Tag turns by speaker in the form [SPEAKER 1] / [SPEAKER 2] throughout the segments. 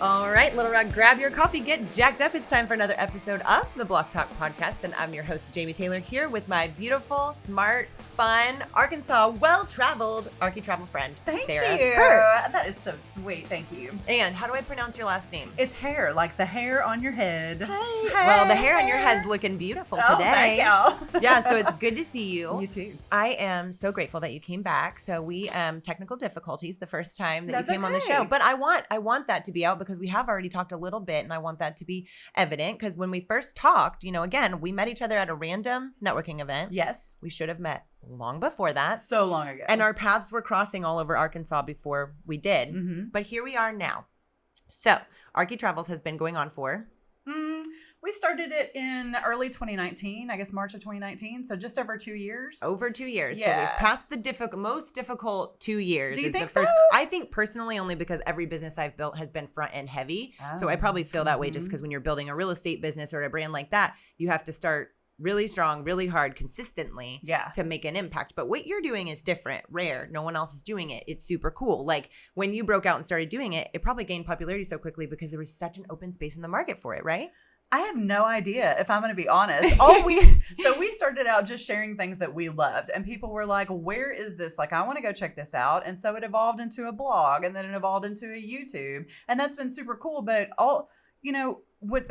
[SPEAKER 1] All right, Little Rock, grab your coffee, get jacked up. It's time for another episode of the Block Talk Podcast. And I'm your host, Jamie Taylor, here with my beautiful, smart, fun, Arkansas, well-traveled Archie-travel friend, Sarah
[SPEAKER 2] Thank you.
[SPEAKER 1] Heer.
[SPEAKER 2] That is so sweet. Thank you.
[SPEAKER 1] And how do I pronounce your last name?
[SPEAKER 2] It's hair, like the hair on your head.
[SPEAKER 1] Hey. Well, the hair on your head's looking beautiful today.
[SPEAKER 2] Oh, thank you.
[SPEAKER 1] Yeah, so it's good to see you.
[SPEAKER 2] You too.
[SPEAKER 1] I am so grateful that you came back. So we technical difficulties the first time that
[SPEAKER 2] That's
[SPEAKER 1] you came on the
[SPEAKER 2] okay.
[SPEAKER 1] show, but I want that to be out because we have already talked a little bit, and I want that to be evident because when we first talked, again, we met each other at a random networking event.
[SPEAKER 2] Yes.
[SPEAKER 1] We should have met long before that.
[SPEAKER 2] So long ago.
[SPEAKER 1] And our paths were crossing all over Arkansas before we did.
[SPEAKER 2] Mm-hmm.
[SPEAKER 1] But here we are now. So Archie Travels has been going on for
[SPEAKER 2] We started it in early 2019, I guess March of 2019. So just over 2 years.
[SPEAKER 1] over 2 years. So
[SPEAKER 2] Yeah.
[SPEAKER 1] we've passed the most difficult 2 years.
[SPEAKER 2] Do you
[SPEAKER 1] is
[SPEAKER 2] think
[SPEAKER 1] the first,
[SPEAKER 2] so?
[SPEAKER 1] I think personally only because every business I've built has been front end heavy. So I probably feel that way just because when you're building a real estate business or a brand like that, you have to start really strong, really hard, consistently to make an impact. But what you're doing is different, rare. No one else is doing it. It's super cool. Like when you broke out and started doing it, it probably gained popularity so quickly because there was such an open space in the market for it, right?
[SPEAKER 2] I have no idea, if I'm going to be honest. So we started out just sharing things that we loved, and people were like, where is this? Like, I want to go check this out. And so it evolved into a blog, and then it evolved into a YouTube, and that's been super cool. But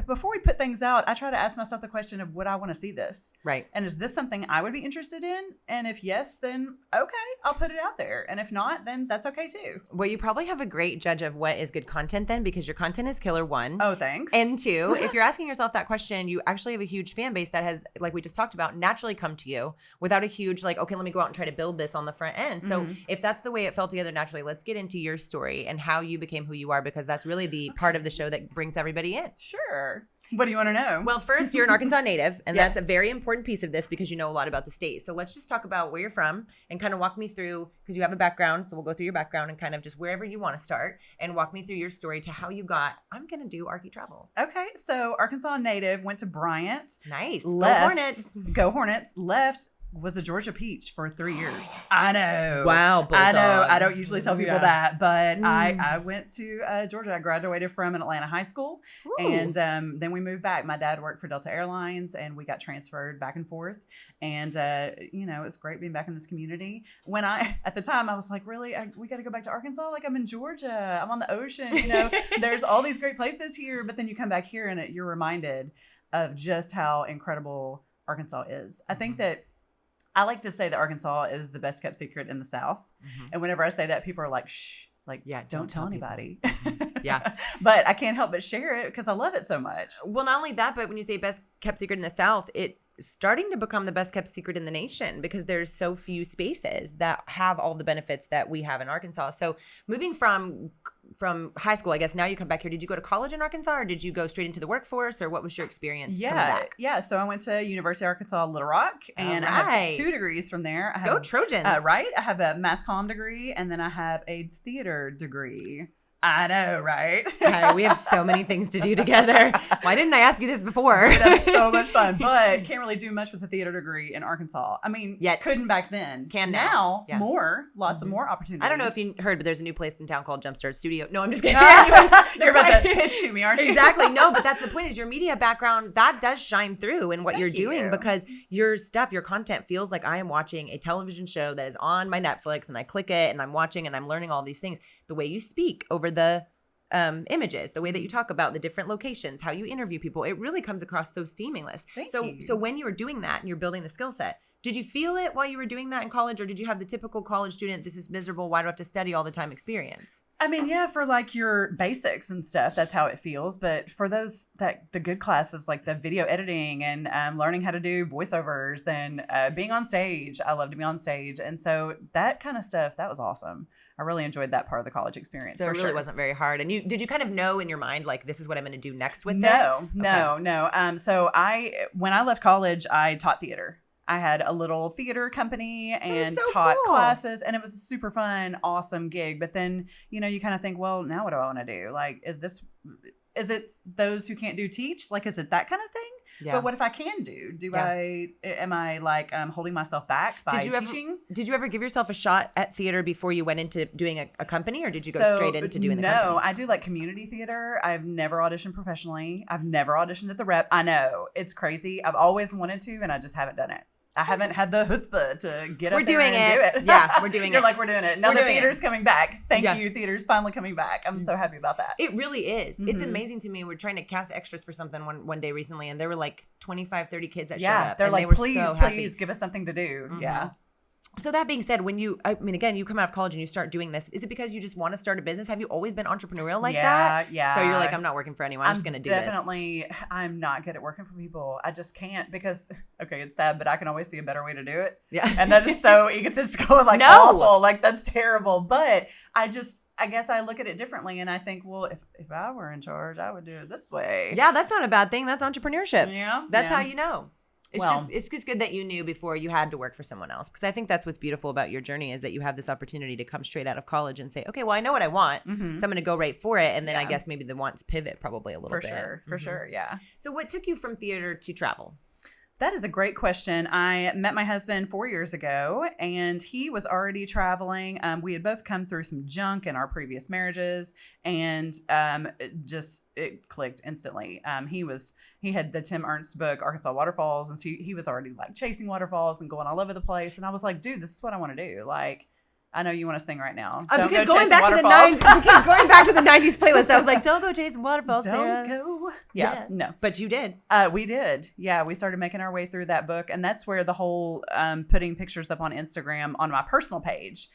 [SPEAKER 2] before we put things out, I try to ask myself the question of, would I want to see this?
[SPEAKER 1] Right.
[SPEAKER 2] And is this something I would be interested in? And if yes, then okay, I'll put it out there. And if not, then that's okay too.
[SPEAKER 1] Well, you probably have a great judge of what is good content then because your content is killer, one.
[SPEAKER 2] Oh, thanks.
[SPEAKER 1] And two, if you're asking yourself that question, you actually have a huge fan base that has, like we just talked about, naturally come to you without a huge okay, let me go out and try to build this on the front end. So if that's the way it fell together naturally, let's get into your story and how you became who you are because that's really the part of the show that brings everybody in.
[SPEAKER 2] Sure. What do you want to know?
[SPEAKER 1] Well, first, you're an Arkansas native, and
[SPEAKER 2] Yes.
[SPEAKER 1] that's a very important piece of this because you know a lot about the state. So let's just talk about where you're from and kind of walk me through, because you have a background, so we'll go through your background and kind of just wherever you want to start and walk me through your story to how you got, I'm going to do Archie Travels.
[SPEAKER 2] Okay, so Arkansas native, went to Bryant.
[SPEAKER 1] Nice.
[SPEAKER 2] Left,
[SPEAKER 1] Go Hornets.
[SPEAKER 2] Go Hornets. Left, was a Georgia Peach for 3 years. I know.
[SPEAKER 1] Wow,
[SPEAKER 2] I know.
[SPEAKER 1] Bulldog.
[SPEAKER 2] I don't usually tell people
[SPEAKER 1] Yeah.
[SPEAKER 2] that, but I went to Georgia. I graduated from an Atlanta high school, and then we moved back. My dad worked for Delta Airlines, and we got transferred back and forth. And it was great being back in this community. When at the time, I was like, really, we got to go back to Arkansas? Like, I'm in Georgia. I'm on the ocean. There's all these great places here. But then you come back here, and you're reminded of just how incredible Arkansas is. I think that I like to say that Arkansas is the best kept secret in the South. And whenever I say that, people are like, shh, don't tell anybody.
[SPEAKER 1] Yeah.
[SPEAKER 2] But I can't help but share it because I love it so much.
[SPEAKER 1] Well, not only that, but when you say best kept secret in the South, it's starting to become the best kept secret in the nation because there's so few spaces that have all the benefits that we have in Arkansas. So moving from high school, I guess now you come back here. Did you go to college in Arkansas or did you go straight into the workforce or what was your experience coming back?
[SPEAKER 2] Yeah. So I went to University of Arkansas Little Rock and I have 2 degrees from there. I have,
[SPEAKER 1] Go Trojans.
[SPEAKER 2] Right. I have a mass comm degree and then I have a theater degree. I know, right?
[SPEAKER 1] We have so many things to do together. Why didn't I ask you this before?
[SPEAKER 2] That's so much fun, but can't really do much with a theater degree in Arkansas. I mean, couldn't back then.
[SPEAKER 1] Can
[SPEAKER 2] now.
[SPEAKER 1] Yeah.
[SPEAKER 2] Lots of more opportunities.
[SPEAKER 1] I don't know if you heard, but there's a new place in town called Jumpstart Studio. No, I'm just kidding.
[SPEAKER 2] You're about to pitch to me, aren't you?
[SPEAKER 1] Exactly. No, but that's the point is your media background, that does shine through in what you're doing because your stuff, your content feels like I am watching a television show that is on my Netflix and I click it and I'm watching and I'm learning all these things. The way you speak over the images, the way that you talk about the different locations, how you interview people, it really comes across so seamless.
[SPEAKER 2] Thank
[SPEAKER 1] so
[SPEAKER 2] you.
[SPEAKER 1] So when you were doing that and you're building the skill set, did you feel it while you were doing that in college or did you have the typical college student, this is miserable, why do I have to study all the time experience?
[SPEAKER 2] I mean, yeah, for like your basics and stuff, that's how it feels. But for those the good classes, like the video editing and learning how to do voiceovers and being on stage, I love to be on stage. And so that kind of stuff, that was awesome. I really enjoyed that part of the college experience.
[SPEAKER 1] So it really wasn't very hard. And did you kind of know in your mind, like, this is what I'm going to do next with
[SPEAKER 2] this?
[SPEAKER 1] Okay.
[SPEAKER 2] No. So when I left college, I taught theater. I had a little theater company and taught classes, and it was a super fun, awesome gig. But then, you kind of think, well, now what do I want to do? Like, is it those who can't do teach? Like, is it that kind of thing?
[SPEAKER 1] Yeah.
[SPEAKER 2] But what if I can do? Am I like holding myself back by teaching?
[SPEAKER 1] Did you ever give yourself a shot at theater before you went into doing a company, or did you go straight into doing the company?
[SPEAKER 2] No, I do like community theater. I've never auditioned professionally. I've never auditioned at the Rep. I know, it's crazy. I've always wanted to, and I just haven't done it. I haven't had the chutzpah to get up there and do it.
[SPEAKER 1] Yeah, we're doing it.
[SPEAKER 2] You're like, we're doing it. Now the theater's coming back. Thank you. Theater's finally coming back. I'm so happy about that.
[SPEAKER 1] It really is. It's amazing to me. We're trying to cast extras for something one day recently, and there were like 25, 30 kids that showed up.
[SPEAKER 2] They're like, please give us something to do. Yeah.
[SPEAKER 1] So that being said, again, you come out of college and you start doing this, is it because you just want to start a business? Have you always been entrepreneurial like that?
[SPEAKER 2] Yeah.
[SPEAKER 1] So you're like, I'm not working for anyone. I'm just going to do this.
[SPEAKER 2] I'm not good at working for people. I just can't because, okay, it's sad, but I can always see a better way to do it.
[SPEAKER 1] Yeah.
[SPEAKER 2] And that is so egotistical and like awful. Like that's terrible. But I guess I look at it differently and I think, well, if I were in charge, I would do it this way.
[SPEAKER 1] Yeah, that's not a bad thing. That's entrepreneurship.
[SPEAKER 2] Yeah.
[SPEAKER 1] That's how you know. It's just good that you knew before you had to work for someone else, because I think that's what's beautiful about your journey is that you have this opportunity to come straight out of college and say, okay, well, I know what I want, so I'm going to go right for it, and then I guess maybe the wants pivot probably a little bit.
[SPEAKER 2] For sure, yeah.
[SPEAKER 1] So what took you from theater to travel?
[SPEAKER 2] That is a great question. I met my husband 4 years ago, and he was already traveling. We had both come through some junk in our previous marriages, and it clicked instantly. He had the Tim Ernst book, Arkansas Waterfalls, and so he was already like chasing waterfalls and going all over the place. And I was like, dude, this is what I want to do. Like, I know you want to sing right now.
[SPEAKER 1] Because going back to the 90s playlist, I was like, don't go chasing waterfalls, Sarah.
[SPEAKER 2] Don't go. Yeah, no.
[SPEAKER 1] But you did.
[SPEAKER 2] We did. Yeah, we started making our way through that book. And that's where the whole putting pictures up on Instagram on my personal page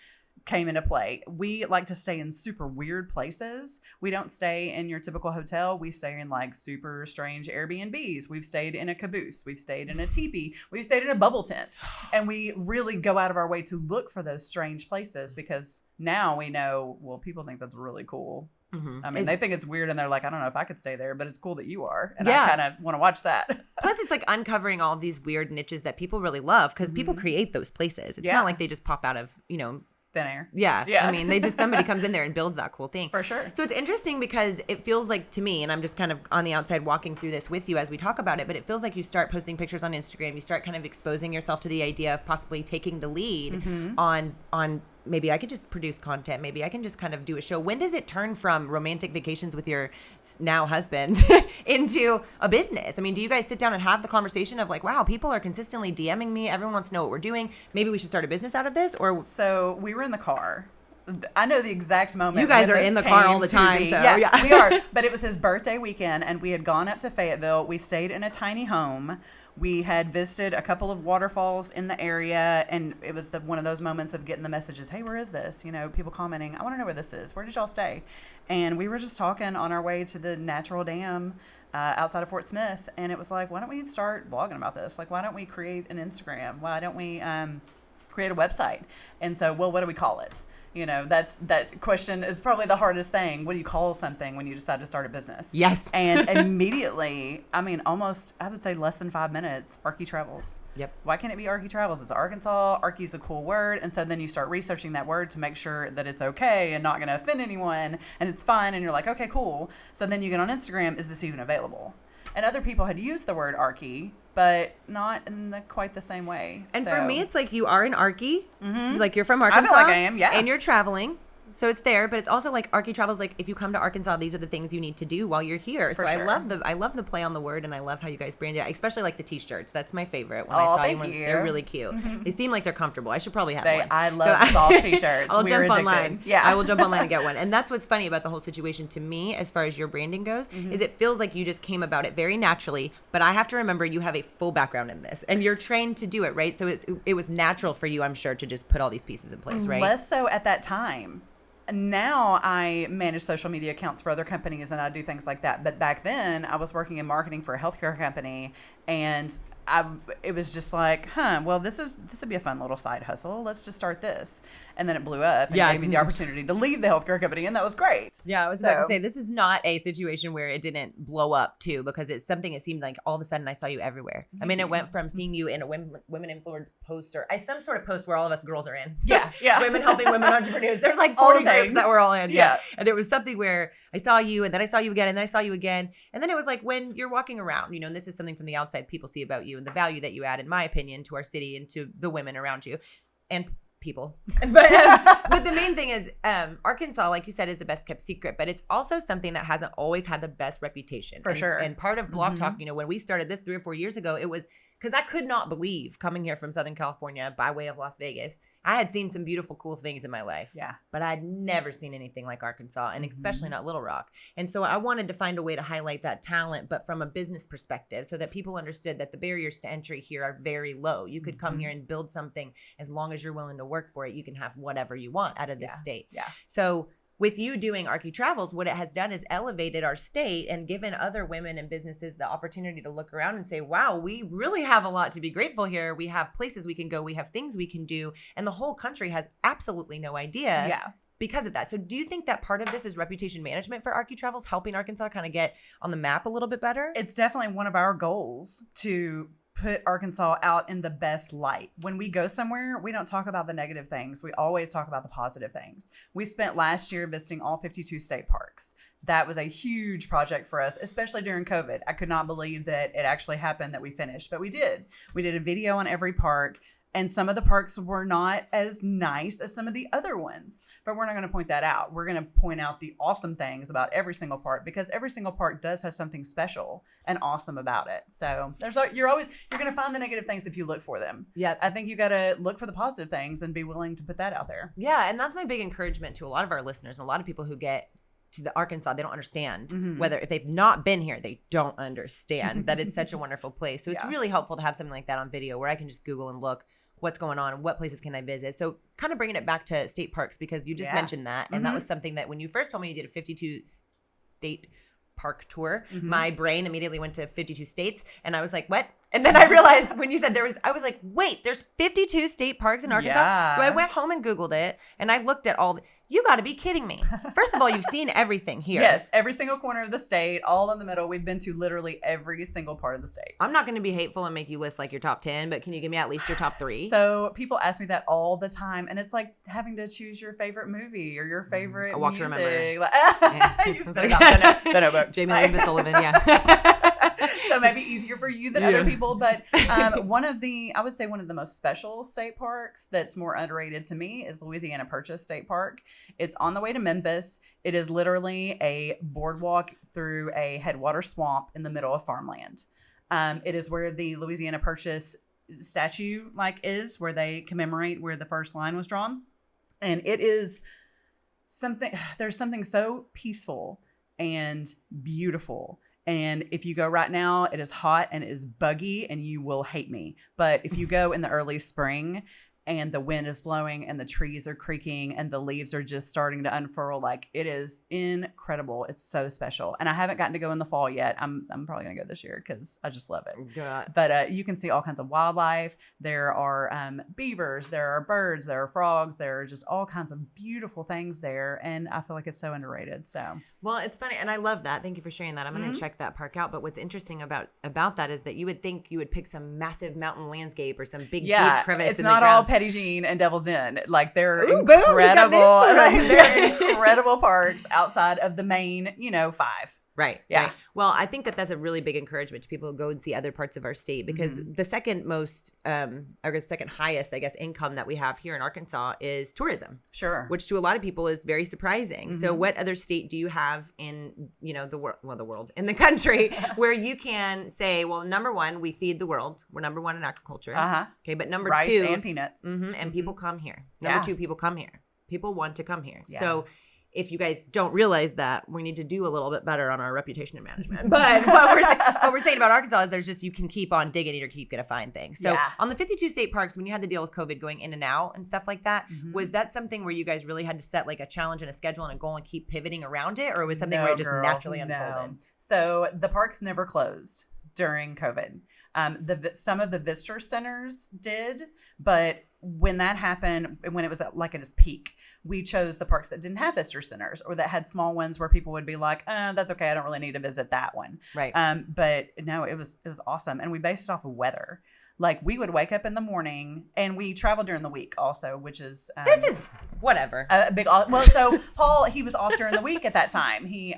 [SPEAKER 2] came into play. We like to stay in super weird places. We don't stay in your typical hotel. We stay in like super strange Airbnbs. We've stayed in a caboose. We've stayed in a teepee. We've stayed in a bubble tent. And we really go out of our way to look for those strange places because now we know, well, people think that's really cool. I mean, they think it's weird and they're like, I don't know if I could stay there, but it's cool that you are. And I kind of want to watch that.
[SPEAKER 1] Plus, it's like uncovering all these weird niches that people really love because people create those places. It's not like they just pop out of,
[SPEAKER 2] thin air.
[SPEAKER 1] Yeah. I mean, somebody comes in there and builds that cool thing.
[SPEAKER 2] For sure.
[SPEAKER 1] So it's interesting because it feels like to me, and I'm just kind of on the outside walking through this with you as we talk about it, but it feels like you start posting pictures on Instagram. You start kind of exposing yourself to the idea of possibly taking the lead on maybe I could just produce content. Maybe I can just kind of do a show. When does it turn from romantic vacations with your now husband into a business? I mean, do you guys sit down and have the conversation of like, wow, people are consistently DMing me. Everyone wants to know what we're doing. Maybe we should start a business out of this? Or
[SPEAKER 2] so we were in the car. I know the exact moment.
[SPEAKER 1] You guys are in the car all the time. So,
[SPEAKER 2] yeah, we are. But it was his birthday weekend, and we had gone up to Fayetteville. We stayed in a tiny home. We had visited a couple of waterfalls in the area, and it was one of those moments of getting the messages, hey, where is this? People commenting, I want to know where this is. Where did y'all stay? And we were just talking on our way to the natural dam outside of Fort Smith, and it was like, why don't we start blogging about this? Like, why don't we create an Instagram? Why don't we create a website? And so, well, what do we call it? That question is probably the hardest thing. What do you call something when you decide to start a business?
[SPEAKER 1] Yes.
[SPEAKER 2] And immediately, I mean, almost, I would say less than 5 minutes, Arky Travels.
[SPEAKER 1] Yep.
[SPEAKER 2] Why can't it be Arky Travels? It's Arkansas. Arky's a cool word. And so then you start researching that word to make sure that it's okay and not going to offend anyone and it's fun. And you're like, okay, cool. So then you get on Instagram, is this even available? And other people had used the word Arky, but not in quite the same way.
[SPEAKER 1] And for me, it's like you are an Arky. Like you're from Arkansas.
[SPEAKER 2] I feel like I am, yeah.
[SPEAKER 1] And you're traveling. So it's there, but it's also like Arky Travels. Like if you come to Arkansas, these are the things you need to do while you're here. So sure. I love the play on the word, and I love how you guys brand it. Especially like the t-shirts. That's my favorite. When I saw you, they're really cute. They seem like they're comfortable. I should probably have one.
[SPEAKER 2] I love soft t-shirts.
[SPEAKER 1] I'll jump online. Yeah, I will jump online and get one. And that's what's funny about the whole situation to me, as far as your branding goes, is it feels like you just came about it very naturally. But I have to remember you have a full background in this, and you're trained to do it, right? So it was natural for you, I'm sure, to just put all these pieces in place, right?
[SPEAKER 2] Less so at that time. Now I manage social media accounts for other companies and I do things like that. But back then I was working in marketing for a healthcare company, and it was just like, well, this would be a fun little side hustle. Let's just start this. And then it blew up and gave me the opportunity to leave the healthcare company. And that was great.
[SPEAKER 1] Yeah, I was about to say, this is not a situation where it didn't blow up too, because it's something, it seemed like all of a sudden I saw you everywhere. I mean, it went from seeing you in a women influence post or some sort of post where all of us girls are in.
[SPEAKER 2] Yeah.
[SPEAKER 1] Women helping women entrepreneurs. There's like 40 groups that we're all in. Yeah. And it was something where I saw you and then I saw you again and then I saw you again. And then it was like when you're walking around, and this is something from the outside people see about you and the value that you add, in my opinion, to our city and to the women around you and people. But the main thing is Arkansas, like you said, is the best kept secret, but it's also something that hasn't always had the best reputation.
[SPEAKER 2] For sure.
[SPEAKER 1] And part of Blog Talk, when we started this 3 or 4 years ago, it was because I could not believe, coming here from Southern California by way of Las Vegas, I had seen some beautiful, cool things in my life.
[SPEAKER 2] Yeah.
[SPEAKER 1] But I'd never seen anything like Arkansas, and especially not Little Rock. And so I wanted to find a way to highlight that talent, but from a business perspective, so that people understood that the barriers to entry here are very low. You could come here and build something. As long as you're willing to work for it, you can have whatever you want out of this state.
[SPEAKER 2] Yeah.
[SPEAKER 1] So with you doing Arky Travels, what it has done is elevated our state and given other women and businesses the opportunity to look around and say, wow, we really have a lot to be grateful here. We have places we can go. We have things we can do. And the whole country has absolutely no idea because of that. So do you think that part of this is reputation management for Arky Travels, helping Arkansas kind of get on the map a little bit better?
[SPEAKER 2] It's definitely one of our goals to put Arkansas out in the best light. When we go somewhere, we don't talk about the negative things. We always talk about the positive things. We spent last year visiting all 52 state parks. That was a huge project for us, especially during COVID. I could not believe that it actually happened, that we finished, but we did. We did a video on every park. And some of the parks were not as nice as some of the other ones, but we're not going to point that out. We're going to point out the awesome things about every single park, because every single park does have something special and awesome about it. So you're going to find the negative things if you look for them.
[SPEAKER 1] Yeah.
[SPEAKER 2] I think you got to look for the positive things and be willing to put that out there.
[SPEAKER 1] Yeah. And that's my big encouragement to a lot of our listeners, and a lot of people who get to the Arkansas, they don't understand whether, if they've not been here, they don't understand that it's such a wonderful place. So it's really helpful to have something like that on video where I can just Google and look what's going on, what places can I visit. So kind of bringing it back to state parks, because you just mentioned that. And that was something that when you first told me you did a 52 state park tour, my brain immediately went to 52 states. And I was like, what? And then I realized when you said I was like, wait, there's 52 state parks in Arkansas? Yeah. So I went home and Googled it, and I looked at you got to be kidding me. First of all, you've seen everything here.
[SPEAKER 2] Yes, every single corner of the state, all in the middle. We've been to literally every single part of the state.
[SPEAKER 1] I'm not going to be hateful and make you list like your top 10, but can you give me at least your top 3?
[SPEAKER 2] So people ask me that all the time, and it's like having to choose your favorite movie or your favorite
[SPEAKER 1] Walk
[SPEAKER 2] music.
[SPEAKER 1] To Remember.
[SPEAKER 2] Like, you spit it out. The Notebook.
[SPEAKER 1] Jamie Elizabeth Sullivan, yeah.
[SPEAKER 2] So maybe easier for you than other people. But one of the most special state parks that's more underrated to me is Louisiana Purchase State Park. It's on the way to Memphis. It is literally a boardwalk through a headwater swamp in the middle of farmland. It is where the Louisiana Purchase statue is, where they commemorate where the first line was drawn. And it is there's something so peaceful and beautiful. And if you go right now, it is hot and it is buggy and you will hate me. But if you go in the early spring and the wind is blowing and the trees are creaking and the leaves are just starting to unfurl, it is incredible. It's so special. And I haven't gotten to go in the fall yet. I'm probably going to go this year because I just love it.
[SPEAKER 1] Yeah.
[SPEAKER 2] But you can see all kinds of wildlife. There are beavers, there are birds, there are frogs, there are just all kinds of beautiful things there. And I feel like it's so underrated. So,
[SPEAKER 1] well, it's funny. And I love that. Thank you for sharing that. I'm going to check that park out. But what's interesting about that is that you would think you would pick some massive mountain landscape or some big deep crevice.
[SPEAKER 2] It's
[SPEAKER 1] in
[SPEAKER 2] not
[SPEAKER 1] the ground.
[SPEAKER 2] all Petty Jean and Devil's Den. They're
[SPEAKER 1] Ooh,
[SPEAKER 2] incredible. They're incredible parks outside of the main, 5.
[SPEAKER 1] Right.
[SPEAKER 2] Yeah.
[SPEAKER 1] Right. Well, I think that's a really big encouragement to people who go and see other parts of our state, because the second most, second highest, income that we have here in Arkansas is tourism.
[SPEAKER 2] Sure.
[SPEAKER 1] Which to a lot of people is very surprising. So what other state do you have in, the world, in the country where you can say, well, number one, we feed the world. We're number one in agriculture. Okay. But number
[SPEAKER 2] rice
[SPEAKER 1] 2.
[SPEAKER 2] and peanuts.
[SPEAKER 1] And people come here. Number 2, people come here. People want to come here.
[SPEAKER 2] Yeah.
[SPEAKER 1] So if you guys don't realize that, we need to do a little bit better on our reputation and management. But what we're saying about Arkansas is you can keep on digging and you're keep going to find things. So on the 52 state parks, when you had to deal with COVID going in and out and stuff like that, was that something where you guys really had to set a challenge and a schedule and a goal and keep pivoting around it? Or was something where it just naturally unfolded?
[SPEAKER 2] So the parks never closed. during COVID. Some of the visitor centers did, but when that happened, when it was at its peak, we chose the parks that didn't have visitor centers or that had small ones where people would be like, that's okay, I don't really need to visit that one.
[SPEAKER 1] Right.
[SPEAKER 2] But no, it was awesome. And we based it off of weather. Like, we would wake up in the morning, and we traveled during the week also, which is
[SPEAKER 1] this is whatever.
[SPEAKER 2] So Paul, he was off during the week at that time. He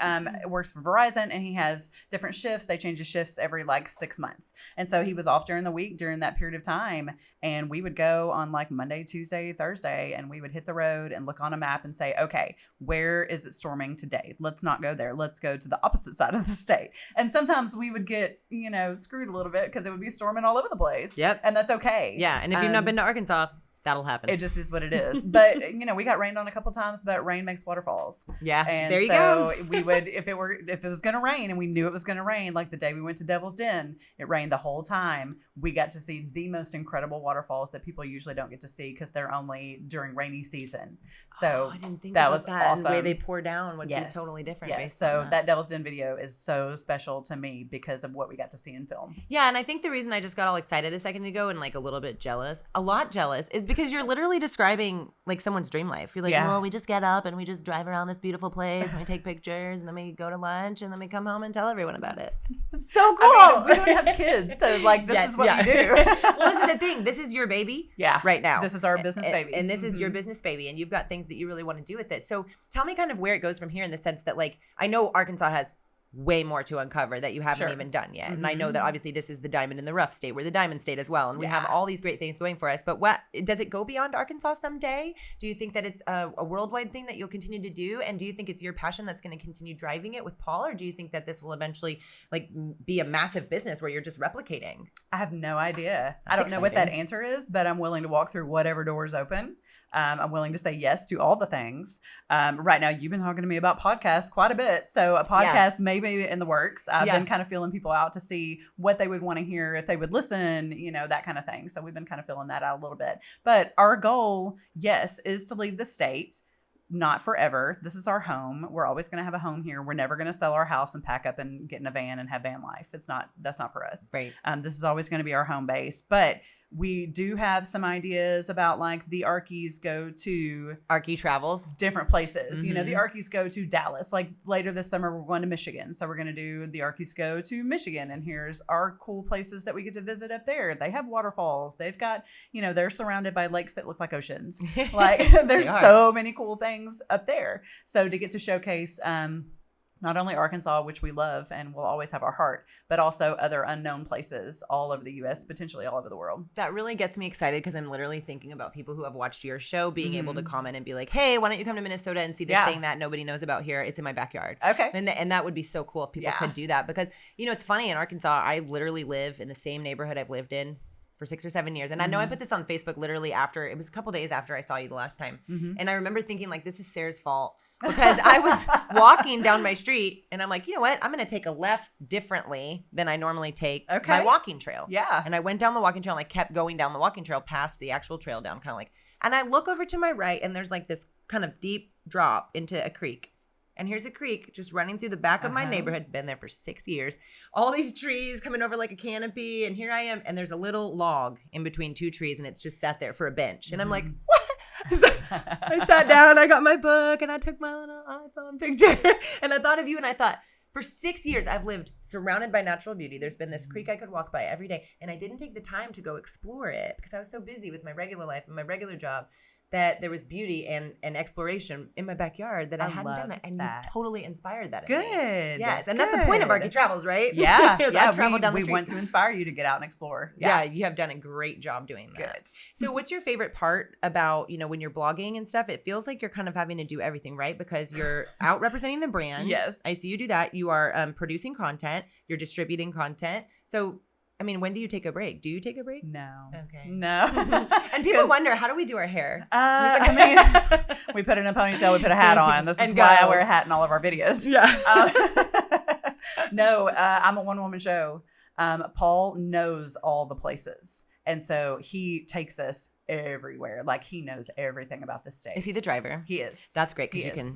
[SPEAKER 2] works for Verizon, and he has different shifts. They change his shifts every 6 months, and so he was off during the week during that period of time. And we would go on Monday, Tuesday, Thursday, and we would hit the road and look on a map and say, okay, where is it storming today? Let's not go there. Let's go to the opposite side of the state. And sometimes we would get screwed a little bit because it would be storming all over the place.
[SPEAKER 1] Yep.
[SPEAKER 2] And that's okay.
[SPEAKER 1] Yeah. And if you've not been to Arkansas, that'll happen.
[SPEAKER 2] It just is what it is. But, we got rained on a couple times, but rain makes waterfalls.
[SPEAKER 1] Yeah.
[SPEAKER 2] And
[SPEAKER 1] there you
[SPEAKER 2] so
[SPEAKER 1] go.
[SPEAKER 2] we would, if it was going to rain and we knew it was going to rain, like the day we went to Devil's Den, it rained the whole time. We got to see the most incredible waterfalls that people usually don't get to see because they're only during rainy season. So
[SPEAKER 1] I didn't think
[SPEAKER 2] that
[SPEAKER 1] about
[SPEAKER 2] was
[SPEAKER 1] that.
[SPEAKER 2] awesome.
[SPEAKER 1] And the way they pour down would be totally different.
[SPEAKER 2] Yes. So that Devil's Den video is so special to me because of what we got to see in film.
[SPEAKER 1] Yeah. And I think the reason I just got all excited a second ago and a little bit jealous, is because you're literally describing someone's dream life. You're like, well, we just get up and we just drive around this beautiful place and we take pictures and then we go to lunch and then we come home and tell everyone about it. So cool.
[SPEAKER 2] I mean, we don't have kids, so this is what we do.
[SPEAKER 1] Well, this is the thing. This is your baby right now.
[SPEAKER 2] This is our business baby.
[SPEAKER 1] And this is your business baby, and you've got things that you really want to do with it. So tell me kind of where it goes from here in the sense that I know Arkansas has way more to uncover that you haven't even done yet. And I know that obviously this is the diamond in the rough state. We're the diamond state as well. And we have all these great things going for us. But what does it go beyond Arkansas someday? Do you think that it's a worldwide thing that you'll continue to do? And do you think it's your passion that's going to continue driving it with Paul? Or do you think that this will eventually be a massive business where you're just replicating?
[SPEAKER 2] I have no idea. I don't know what that answer is, but I'm willing to walk through whatever doors open. I'm willing to say yes to all the things. Right now, you've been talking to me about podcasts quite a bit. So a podcast may be in the works. I've been kind of feeling people out to see what they would want to hear if they would listen, that kind of thing. So we've been kind of filling that out a little bit. But our goal, yes, is to leave the state. Not forever. This is our home. We're always going to have a home here. We're never going to sell our house and pack up and get in a van and have van life. That's not for us.
[SPEAKER 1] Right.
[SPEAKER 2] This is always going to be our home base. But we do have some ideas about the Arkies go to
[SPEAKER 1] Arkie travels
[SPEAKER 2] different places. The Arkies go to Dallas. Later this summer, we're going to Michigan. So we're going to do the Arkies go to Michigan. And here's our cool places that we get to visit up there. They have waterfalls. They've got, they're surrounded by lakes that look like oceans. There's so many cool things up there. So to get to showcase, not only Arkansas, which we love and will always have our heart, but also other unknown places all over the U.S., potentially all over the world.
[SPEAKER 1] That really gets me excited because I'm literally thinking about people who have watched your show being able to comment and be like, hey, why don't you come to Minnesota and see this thing that nobody knows about here? It's in my backyard.
[SPEAKER 2] Okay.
[SPEAKER 1] And that would be so cool if people could do that because, it's funny in Arkansas, I literally live in the same neighborhood I've lived in for 6 or 7 years. And I know I put this on Facebook literally it was a couple days after I saw you the last time. And I remember thinking this is Sarah's fault. Because I was walking down my street and I'm like, you know what? I'm going to take a left differently than I normally take my walking trail.
[SPEAKER 2] Yeah.
[SPEAKER 1] And I went down the walking trail and I kept going down the walking trail past the actual trail down and I look over to my right and there's this kind of deep drop into a creek. And here's a creek just running through the back of my neighborhood. Been there for 6 years. All these trees coming over like a canopy. And here I am. And there's a little log in between two trees. And it's just sat there for a bench. And I'm like, what? I sat down. I got my book. And I took my little iPhone picture. And I thought of you. And I thought, for 6 years, I've lived surrounded by natural beauty. There's been this creek I could walk by every day. And I didn't take the time to go explore it because I was so busy with my regular life and my regular job. That there was beauty and exploration in my backyard that I hadn't done that. And you totally inspired that in me.
[SPEAKER 2] Good.
[SPEAKER 1] Yes. And that's the point of Arkie Travels, right?
[SPEAKER 2] Yeah.
[SPEAKER 1] I traveled down the street.
[SPEAKER 2] We want to inspire you to get out and explore.
[SPEAKER 1] Yeah. You have done a great job doing that.
[SPEAKER 2] Good.
[SPEAKER 1] So what's your favorite part about, when you're blogging and stuff? It feels like you're kind of having to do everything, right? Because you're out representing the brand.
[SPEAKER 2] Yes.
[SPEAKER 1] I see you do that. You are producing content. You're distributing content. So when do you take a break? Do you take a break?
[SPEAKER 2] No.
[SPEAKER 1] Okay.
[SPEAKER 2] No.
[SPEAKER 1] And people wonder, how do we do our hair?
[SPEAKER 2] We put it in a ponytail, we put a hat on. This is why I wear a hat in all of our videos.
[SPEAKER 1] Yeah.
[SPEAKER 2] No, I'm a one-woman show. Paul knows all the places. And so he takes us everywhere. He knows everything about the state.
[SPEAKER 1] Is he the driver?
[SPEAKER 2] He is.
[SPEAKER 1] That's great because you can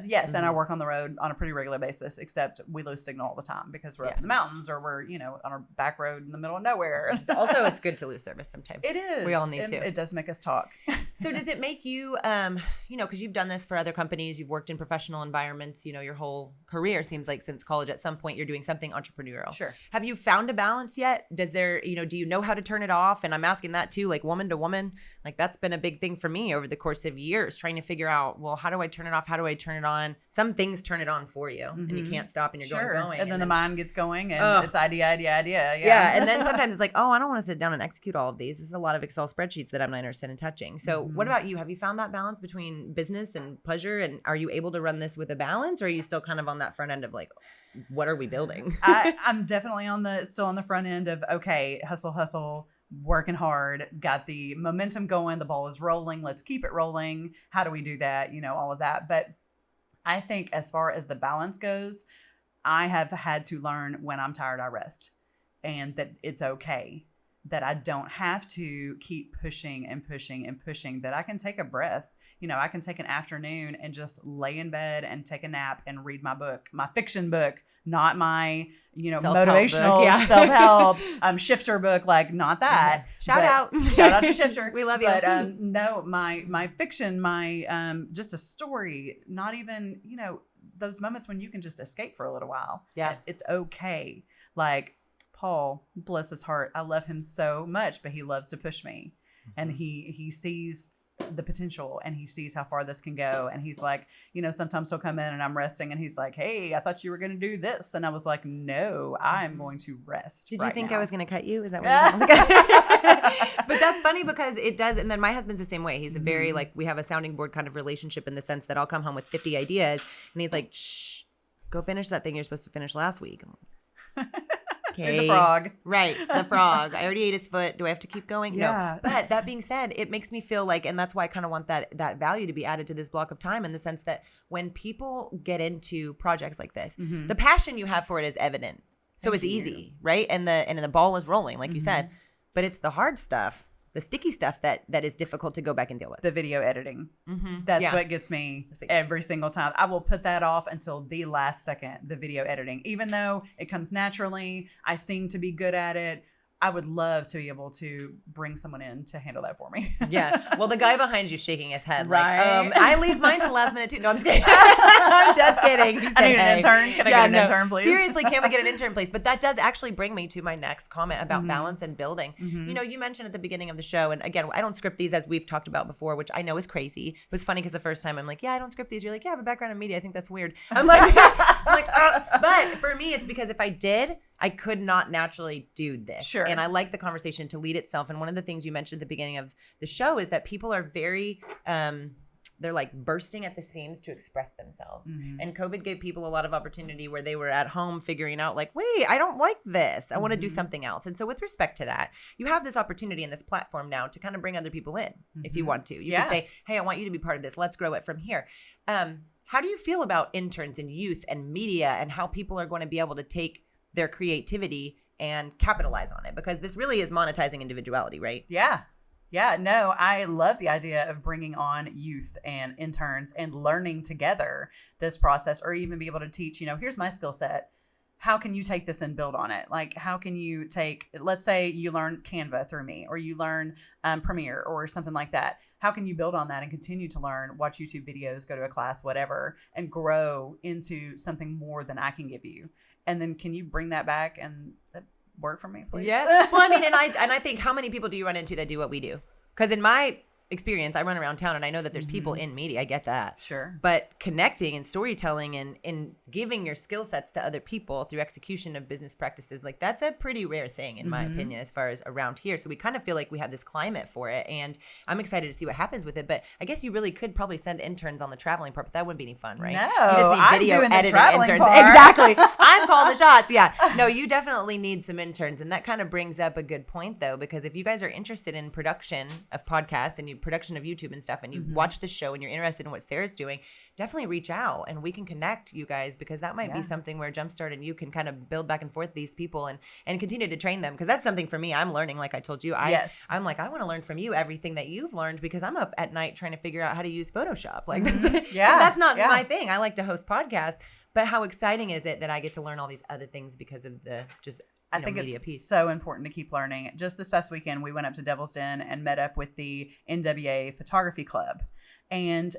[SPEAKER 2] Yes, and I work on the road on a pretty regular basis, except we lose signal all the time because we're up in the mountains or we're, on a back road in the middle of nowhere.
[SPEAKER 1] Also, it's good to lose service sometimes.
[SPEAKER 2] It is.
[SPEAKER 1] We all need to.
[SPEAKER 2] It does make us talk.
[SPEAKER 1] So does it make you, because you've done this for other companies, you've worked in professional environments, your whole career seems like since college, at some point you're doing something entrepreneurial.
[SPEAKER 2] Sure.
[SPEAKER 1] Have you found a balance yet? Does there, do you know how to turn it off? And I'm asking that too, like woman to woman, like that's been a big thing for me over the course of years, trying to figure out, well, how do I turn it off? How do I turn it on? Some things turn it on for you and you can't stop and you're going.
[SPEAKER 2] And then the mind gets going and it's idea.
[SPEAKER 1] Yeah. And then sometimes it's like, oh, I don't want to sit down and execute all of these. This is a lot of Excel spreadsheets that I'm not interested in touching. So what about you? Have you found that balance between business and pleasure? And are you able to run this with a balance, or are you still kind of on that front end of like, what are we building?
[SPEAKER 2] I'm definitely still on the front end of, okay, hustle, working hard, got the momentum going, the ball is rolling, let's keep it rolling. How do we do that? All of that. But I think as far as the balance goes, I have had to learn when I'm tired, I rest, and that it's okay, that I don't have to keep pushing, that I can take a breath. I can take an afternoon and just lay in bed and take a nap and read my book, my fiction book, not my,
[SPEAKER 1] self-help
[SPEAKER 2] motivational
[SPEAKER 1] book,
[SPEAKER 2] self-help, shifter book, like not that.
[SPEAKER 1] Shout out
[SPEAKER 2] to Shifter.
[SPEAKER 1] We love you.
[SPEAKER 2] But no, my fiction, my just a story, not even, those moments when you can just escape for a little while.
[SPEAKER 1] Yeah.
[SPEAKER 2] It's okay. Like Paul, bless his heart, I love him so much, but he loves to push me. And he sees the potential and he sees how far this can go. And he's like, sometimes he'll come in and I'm resting and he's like, hey, I thought you were going to do this. And I was like, no, I'm going to rest.
[SPEAKER 1] Did you think
[SPEAKER 2] now.
[SPEAKER 1] I was going to cut you? Is that what you But that's funny because it does. And then my husband's the same way. He's a very we have a sounding board kind of relationship in the sense that I'll come home with 50 ideas and he's like, shh, go finish that thing you're supposed to finish last week.
[SPEAKER 2] Okay. The frog.
[SPEAKER 1] Right. The frog. I already ate his foot. Do I have to keep going?
[SPEAKER 2] Yeah.
[SPEAKER 1] No. But that being said, it makes me feel like, and that's why I kind of want that value to be added to this block of time, in the sense that when people get into projects like this, the passion you have for it is evident. So it's easy, right? And the ball is rolling, like you said. But it's the hard stuff, the sticky stuff that is difficult to go back and deal with.
[SPEAKER 2] The video editing. That's what gets me every single time. I will put that off until the last second, the video editing. Even though it comes naturally, I seem to be good at it. I would love to be able to bring someone in to handle that for me.
[SPEAKER 1] Yeah. Well, the guy behind you shaking his head
[SPEAKER 2] right.
[SPEAKER 1] like, I leave mine to the last minute too. No, I'm just kidding. I'm just kidding.
[SPEAKER 2] I need an intern. Can I get an intern, please?
[SPEAKER 1] Seriously, can we get an intern, please? But that does actually bring me to my next comment about balance and building. You mentioned at the beginning of the show, and again, I don't script these, as we've talked about before, which I know is crazy. It was funny because the first time I'm like, yeah, I don't script these. You're like, yeah, I have a background in media. I think that's weird. I'm like, but for me, it's because if I did, I could not naturally do this.
[SPEAKER 2] Sure.
[SPEAKER 1] And I like the conversation to lead itself. And one of the things you mentioned at the beginning of the show is that people are very, they're like bursting at the seams to express themselves. And COVID gave people a lot of opportunity where they were at home figuring out like, wait, I don't like this. I want to do something else. And so with respect to that, you have this opportunity and this platform now to kind of bring other people in if you want to. You could say, hey, I want you to be part of this. Let's grow it from here. How do you feel about interns and youth and media and how people are going to be able to take their creativity and capitalize on it? Because this really is monetizing individuality, right?
[SPEAKER 2] Yeah. No, I love the idea of bringing on youth and interns and learning together this process, or even be able to teach, here's my skill set. How can you take this and build on it? Like, how can you let's say you learn Canva through me, or you learn Premiere or something like that. How can you build on that and continue to learn, watch YouTube videos, go to a class, whatever, and grow into something more than I can give you? And then can you bring that back and work for me, please?
[SPEAKER 1] Yeah. Well, I mean, and I think, how many people do you run into that do what we do? Because in my experience, I run around town and I know that there's people in media. I get that.
[SPEAKER 2] Sure. But
[SPEAKER 1] connecting and storytelling and giving your skill sets to other people through execution of business practices, like that's a pretty rare thing in my opinion, as far as around here. So we kind of feel like we have this climate for it, and I'm excited to see what happens with it. But I guess you really could probably send interns on the traveling part, but that wouldn't be any fun, right?
[SPEAKER 2] No,
[SPEAKER 1] you just need
[SPEAKER 2] I'm doing the traveling
[SPEAKER 1] interns.
[SPEAKER 2] part.
[SPEAKER 1] Exactly. I'm calling the shots. Yeah. No, you definitely need some interns. And that kind of brings up a good point though, because if you guys are interested in production of podcasts and you production of YouTube and stuff, and you watch the show and you're interested in what Sarah's doing, definitely reach out and we can connect you guys, because that might be something where Jumpstart and you can kind of build back and forth these people and continue to train them. Because that's something for me. I'm learning, like I told you. I'm like, I want to learn from you everything that you've learned, because I'm up at night trying to figure out how to use Photoshop. Like, that's not my thing. I like to host podcasts. But how exciting is it that I get to learn all these other things because of the I think
[SPEAKER 2] media
[SPEAKER 1] it's
[SPEAKER 2] piece. So important to keep learning. Just this past weekend, we went up to Devil's Den and met up with the NWA Photography Club. And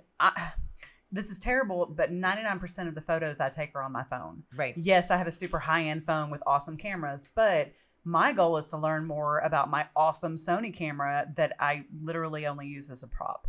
[SPEAKER 2] this is terrible, but 99% of the photos I take are on my phone.
[SPEAKER 1] Right.
[SPEAKER 2] Yes, I have a super high-end phone with awesome cameras, but my goal is to learn more about my awesome Sony camera that I literally only use as a prop.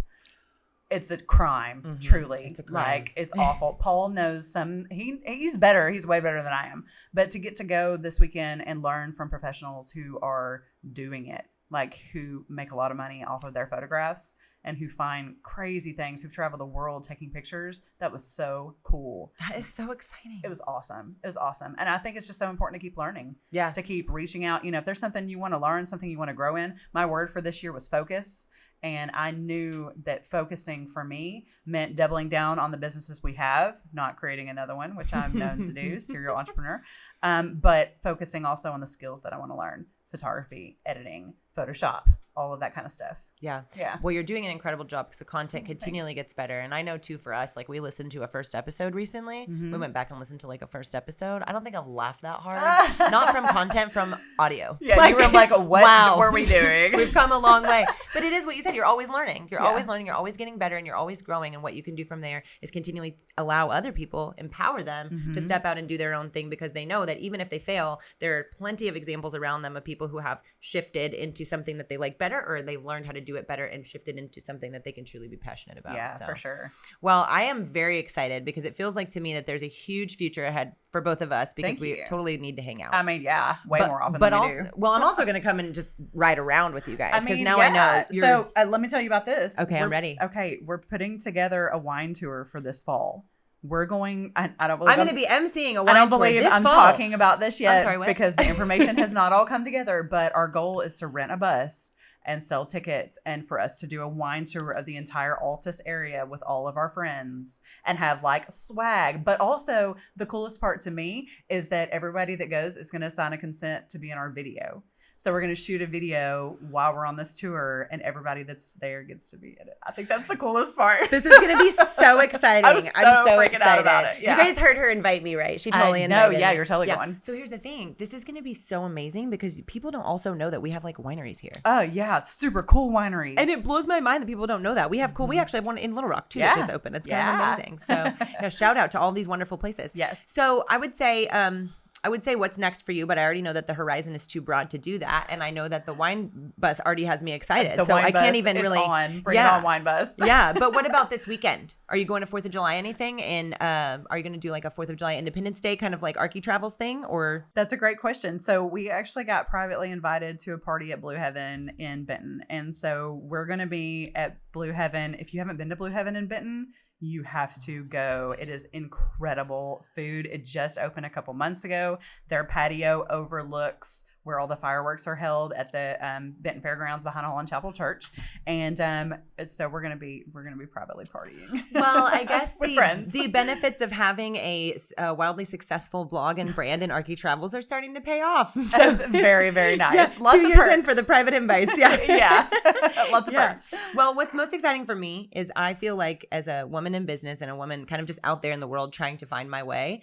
[SPEAKER 2] It's a crime, truly. It's a crime. Like, it's awful. Paul knows he's better. He's way better than I am. But to get to go this weekend and learn from professionals who are doing it, like who make a lot of money off of their photographs and who find crazy things, who've traveled the world taking pictures, that was so cool.
[SPEAKER 1] That is so exciting.
[SPEAKER 2] It was awesome. It was awesome. And I think it's just so important to keep learning.
[SPEAKER 1] Yeah.
[SPEAKER 2] To keep reaching out. If there's something you want to learn, something you want to grow in. My word for this year was focus. And I knew that focusing for me meant doubling down on the businesses we have, not creating another one, which I'm known to do, serial entrepreneur, but focusing also on the skills that I want to learn: photography, editing, Photoshop, all of that kind of stuff.
[SPEAKER 1] Yeah. Well, you're doing an incredible job, because the content continually gets better. And I know too, for us, like, we listened to a first episode recently. We went back and listened to like a first episode. I don't think I've laughed that hard. Not from content, from audio.
[SPEAKER 2] Yeah, like, you were like, what were we doing?
[SPEAKER 1] We've come a long way. But it is what you said. You're always learning. You're always learning. You're always getting better, and you're always growing. And what you can do from there is continually allow other people, empower them to step out and do their own thing, because they know that even if they fail, there are plenty of examples around them of people who have shifted into something that they like better, or they learned how to do it better and shifted into something that they can truly be passionate about.
[SPEAKER 2] Yeah, for sure.
[SPEAKER 1] Well, I am very excited, because it feels like to me that there's a huge future ahead for both of us, because we totally need to hang out.
[SPEAKER 2] I mean, way more often than we do.
[SPEAKER 1] Well, I'm also going to come and just ride around with you guys, because now I know.
[SPEAKER 2] So let me tell you about this.
[SPEAKER 1] Okay, I'm ready.
[SPEAKER 2] Okay, we're putting together a wine tour for this fall. We're going. I don't believe
[SPEAKER 1] I'm going to be emceeing a wine tour.
[SPEAKER 2] I don't believe I'm talking about this yet.
[SPEAKER 1] I'm sorry, what?
[SPEAKER 2] Because the information has not all come together. But our goal is to rent a bus and sell tickets, and for us to do a wine tour of the entire Altus area with all of our friends and have like swag. But also, the coolest part to me is that everybody that goes is going to sign a consent to be in our video. So we're going to shoot a video while we're on this tour, and everybody that's there gets to be in it. I think that's the coolest part.
[SPEAKER 1] This is going to be so exciting.
[SPEAKER 2] I'm so freaking out about it.
[SPEAKER 1] Yeah. You guys heard her invite me, right? She totally invited me.
[SPEAKER 2] Yeah, you're totally going.
[SPEAKER 1] So here's the thing. This is going to be so amazing, because people don't also know that we have like wineries here.
[SPEAKER 2] Oh, yeah. It's super cool wineries.
[SPEAKER 1] And it blows my mind that people don't know that. We have we actually have one in Little Rock too that just opened. It's kind of amazing. So shout out to all these wonderful places.
[SPEAKER 2] Yes.
[SPEAKER 1] So I would say what's next for you, but I already know that the horizon is too broad to do that. And I know that the wine bus already has me excited. So I can't even really.
[SPEAKER 2] Bring it on, wine bus.
[SPEAKER 1] Yeah. But what about this weekend? Are you going to 4th of July anything? And are you going to do like a 4th of July Independence Day kind of like Archie Travels thing? Or
[SPEAKER 2] That's a great question. So we actually got privately invited to a party at Blue Heaven in Benton. And so we're going to be at Blue Heaven. If you haven't been to Blue Heaven in Benton, you have to go. It is incredible food. It just opened a couple months ago. Their patio overlooks where all the fireworks are held at the Benton Fairgrounds behind Holland Chapel Church, and so we're gonna be privately partying.
[SPEAKER 1] Well, I guess
[SPEAKER 2] with friends.
[SPEAKER 1] The benefits of having a wildly successful blog and brand in Archie Travels are starting to pay off. So,
[SPEAKER 2] that's very, very nice.
[SPEAKER 1] Yeah,
[SPEAKER 2] lots
[SPEAKER 1] 2
[SPEAKER 2] of
[SPEAKER 1] years
[SPEAKER 2] perks.
[SPEAKER 1] in for the private invites. Yeah,
[SPEAKER 2] yeah, lots of perks.
[SPEAKER 1] Well, what's most exciting for me is I feel like as a woman in business and a woman kind of just out there in the world trying to find my way.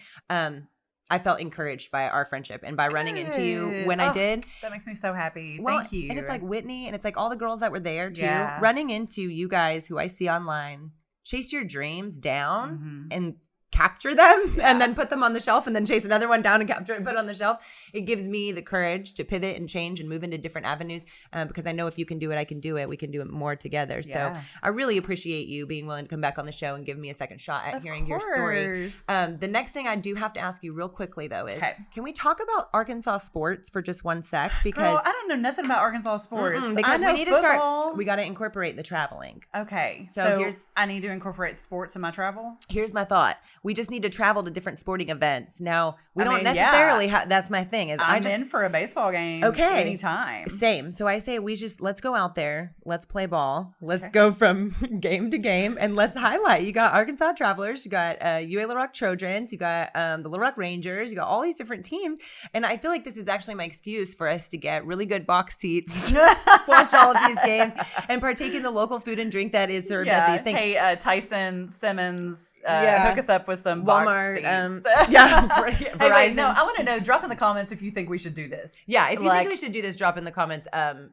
[SPEAKER 1] I felt encouraged by our friendship and by running into you when I did.
[SPEAKER 2] That makes me so happy.
[SPEAKER 1] Well,
[SPEAKER 2] thank you.
[SPEAKER 1] And it's like Whitney and it's like all the girls that were there too.
[SPEAKER 2] Yeah.
[SPEAKER 1] Running into you guys who I see online, chase your dreams down and capture them and then put them on the shelf and then chase another one down and capture it and put it on the shelf. It gives me the courage to pivot and change and move into different avenues because I know if you can do it, I can do it. We can do it more together. So I really appreciate you being willing to come back on the show and give me a second shot at hearing your story. The next thing I do have to ask you real quickly though is, can we talk about Arkansas sports for just one sec? Because
[SPEAKER 2] girl, I don't know nothing about Arkansas sports.
[SPEAKER 1] Because
[SPEAKER 2] I know
[SPEAKER 1] we need
[SPEAKER 2] football.
[SPEAKER 1] to start. We got to incorporate the traveling.
[SPEAKER 2] Okay, so I need to incorporate sports in my travel.
[SPEAKER 1] Here's my thought. We just need to travel to different sporting events. Now, we don't necessarily that's my thing. Is
[SPEAKER 2] I'm in for a baseball game anytime.
[SPEAKER 1] Same. So I say let's go out there. Let's play ball. Let's go from game to game and let's highlight. You got Arkansas Travelers. You got UA Little Rock Trojans. You got the Little Rock Rangers. You got all these different teams. And I feel like this is actually my excuse for us to get really good box seats to watch all of these games and partake in the local food and drink that is served at these things.
[SPEAKER 2] Hey, Tyson, Simmons, hook us up with some
[SPEAKER 1] Walmart,
[SPEAKER 2] box seats.
[SPEAKER 1] Verizon.
[SPEAKER 2] Hey, wait, no, I want to know. Drop in the comments if you think we should do this.
[SPEAKER 1] Yeah, if you think we should do this, drop in the comments.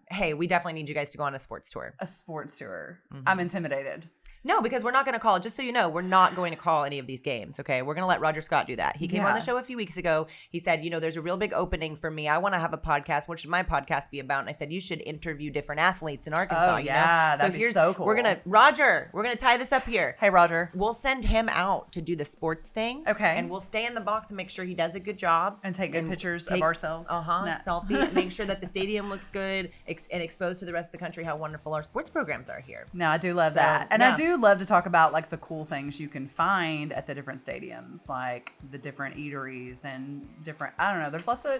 [SPEAKER 1] Hey, we definitely need you guys to go on a sports tour.
[SPEAKER 2] A sports tour. I'm intimidated.
[SPEAKER 1] No, because we're not going to call, just so you know, we're not going to call any of these games, okay? We're going to let Roger Scott do that. He came on the show a few weeks ago. He said, there's a real big opening for me. I want to have a podcast. What should my podcast be about? And I said, you should interview different athletes in Arkansas.
[SPEAKER 2] Oh, yeah, that'd be so cool.
[SPEAKER 1] We're going to tie this up here.
[SPEAKER 2] Hey, Roger.
[SPEAKER 1] We'll send him out to do the sports thing.
[SPEAKER 2] Okay.
[SPEAKER 1] And we'll stay in the box and make sure he does a good job.
[SPEAKER 2] And take good pictures of ourselves.
[SPEAKER 1] Selfie. Make sure that the stadium looks good and expose to the rest of the country how wonderful our sports programs are here.
[SPEAKER 2] No, I do love that. And I do love to talk about like the cool things you can find at the different stadiums, like the different eateries and different, I don't know, there's lots of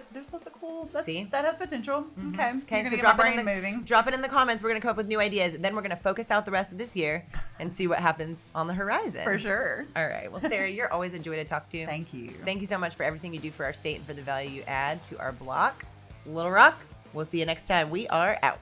[SPEAKER 2] cool, that has potential. Okay,
[SPEAKER 1] so drop it in the comments. We're going to come up with new ideas. Then we're going to focus out the rest of this year and see what happens on the horizon.
[SPEAKER 2] For sure.
[SPEAKER 1] All right. Well, Sarah, you're always a joy to talk to.
[SPEAKER 2] Thank you.
[SPEAKER 1] Thank you so much for everything you do for our state and for the value you add to our block. Little Rock, we'll see you next time. We are out.